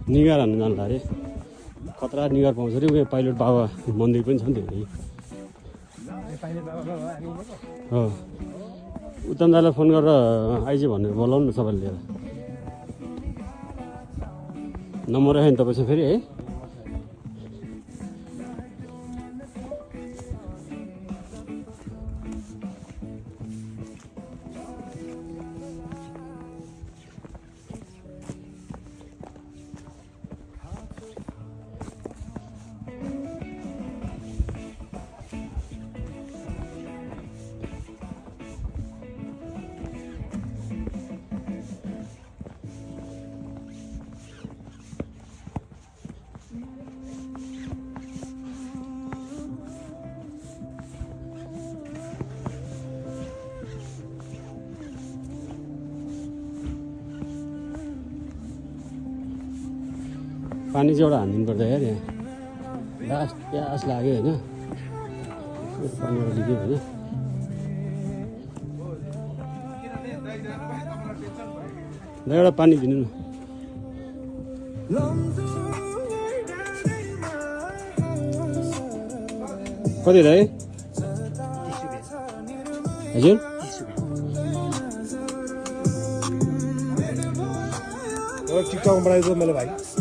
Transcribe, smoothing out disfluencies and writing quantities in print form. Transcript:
निगार हान्न जानु अरे खतरा निगार पाउँछ अरे उयो पाइलट बाबा मन्दिर पनि छ नि त्यो हो उत्तम दाइलाई फोन गरेर आइज भनेर बोलाउनु न सबैले लिएर नम्बर राखेँ नि तपाईँसँग फेरि है पानी चाहिँ एउटा हानिदिनु पर्छ यार यहाँ लास्ट प्यास लाग्यो होइन पानी एउटा लिदियो होइन ल एउटा पानी दिनु न कति दाइ हजुर टिकटकमा बनाइदियो मैले भाइ